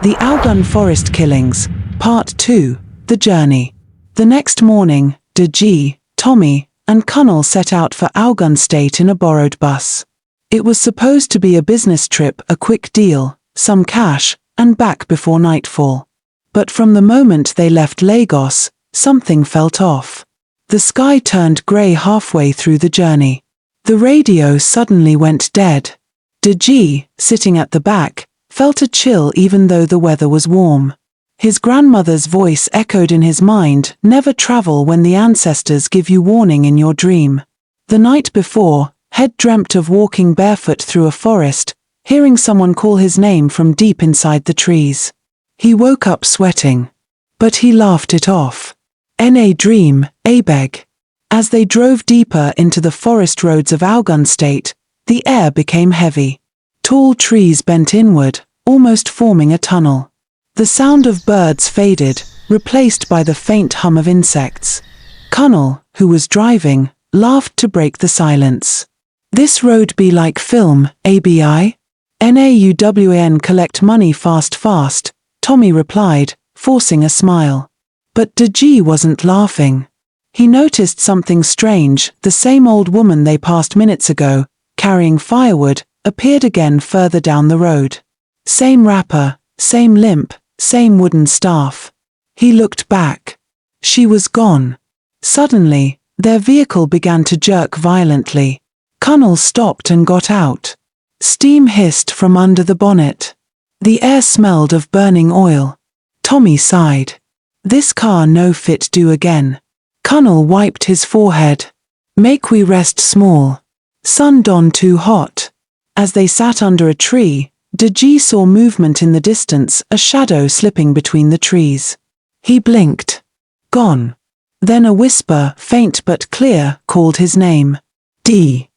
The Ogun Forest Killings, Part 2, The Journey. The next morning, Ivie, Tommy, and Connell set out for Ogun State in a borrowed bus. It was supposed to be a business trip, a quick deal, some cash, and back before nightfall. But from the moment they left Lagos, something felt off. The sky turned grey halfway through the journey. The radio suddenly went dead. Ivie, sitting at the back, felt a chill even though the weather was warm. His grandmother's voice echoed in his mind, "Never travel when the ancestors give you warning in your dream." The night before, Head dreamt of walking barefoot through a forest, hearing someone call his name from deep inside the trees. He woke up sweating. But he laughed it off. "Na dream, beg." As they drove deeper into the forest roads of Ogun State, the air became heavy. Tall trees bent inward, almost forming a tunnel. The sound of birds faded, replaced by the faint hum of insects. Connell, who was driving, laughed to break the silence. "This road be like film, abi? Nauwn collect money fast, Tommy replied, forcing a smile. But Ivie wasn't laughing. He noticed something strange. The same old woman they passed minutes ago, carrying firewood, appeared again further down the road. Same wrapper, same limp, same wooden staff. He looked back. She was gone. Suddenly, their vehicle began to jerk violently. Connell stopped and got out. Steam hissed from under the bonnet. The air smelled of burning oil. Tommy sighed. "This car no fit do again." Connell wiped his forehead. "Make we rest small. Sun don too hot." As they sat under a tree, Ivie saw movement in the distance, a shadow slipping between the trees. He blinked. Gone. Then a whisper, faint but clear, called his name. "G."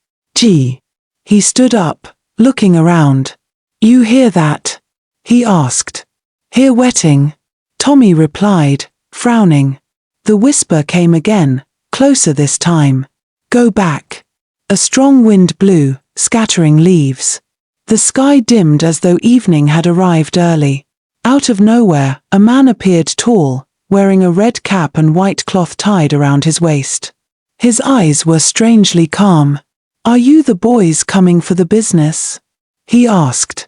He stood up, looking around. "You hear that?" he asked. "Hear wetting?" Tommy replied, frowning. The whisper came again, closer this time. "Go back." A strong wind blew, scattering leaves. The sky dimmed as though evening had arrived early. Out of nowhere, a man appeared tall, wearing a red cap and white cloth tied around his waist. His eyes were strangely calm. "Are you the boys coming for the business?" he asked.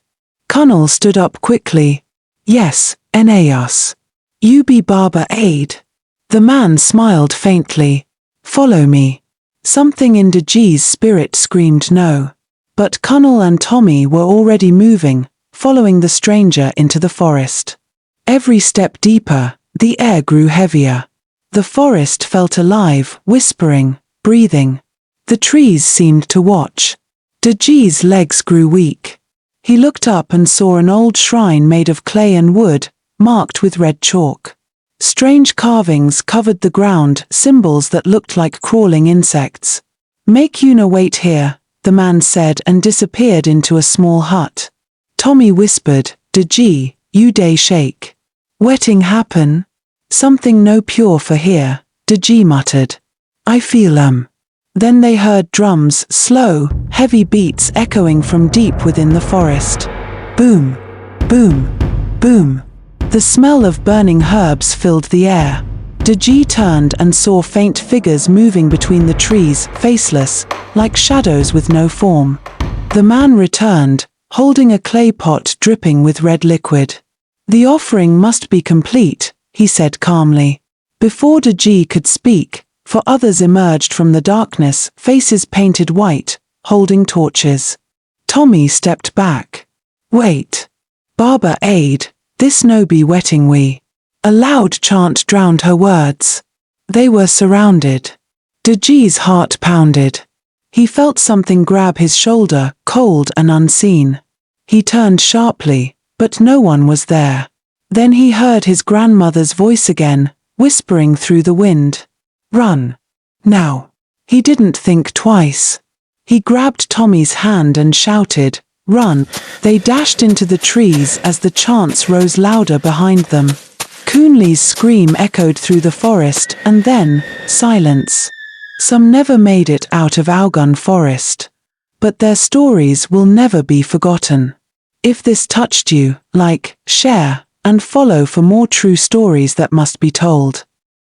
Connell stood up quickly. "Yes, us. You be barber aid." The man smiled faintly. "Follow me." Something in Ivie's spirit screamed no. But Connell and Tommy were already moving, following the stranger into the forest. Every step deeper, the air grew heavier. The forest felt alive, whispering, breathing. The trees seemed to watch. Ivie's legs grew weak. He looked up and saw an old shrine made of clay and wood, marked with red chalk. Strange carvings covered the ground, symbols that looked like crawling insects. "Make Una wait here," the man said and disappeared into a small hut. Tommy whispered, "Ivie, you day shake. Wetting happen?" "Something no pure for here," Ivie muttered. "I feel Then they heard drums, slow, heavy beats echoing from deep within the forest. Boom, boom, boom. The smell of burning herbs filled the air. Ivie turned and saw faint figures moving between the trees, faceless, like shadows with no form. The man returned, holding a clay pot dripping with red liquid. "The offering must be complete," he said calmly. Before Ivie could speak, four others emerged from the darkness, faces painted white, holding torches. Tommy stepped back. "Wait. Barber aid, this no be wetting we." A loud chant drowned her words. They were surrounded. Ivie's heart pounded. He felt something grab his shoulder, cold and unseen. He turned sharply, but no one was there. Then he heard his grandmother's voice again, whispering through the wind. "Run. Now." He didn't think twice. He grabbed Tommy's hand and shouted, "Run." They dashed into the trees as the chants rose louder behind them. Coonley's scream echoed through the forest, and then, silence. Some never made it out of Ogun Forest. But their stories will never be forgotten. If this touched you, like, share, and follow for more true stories that must be told.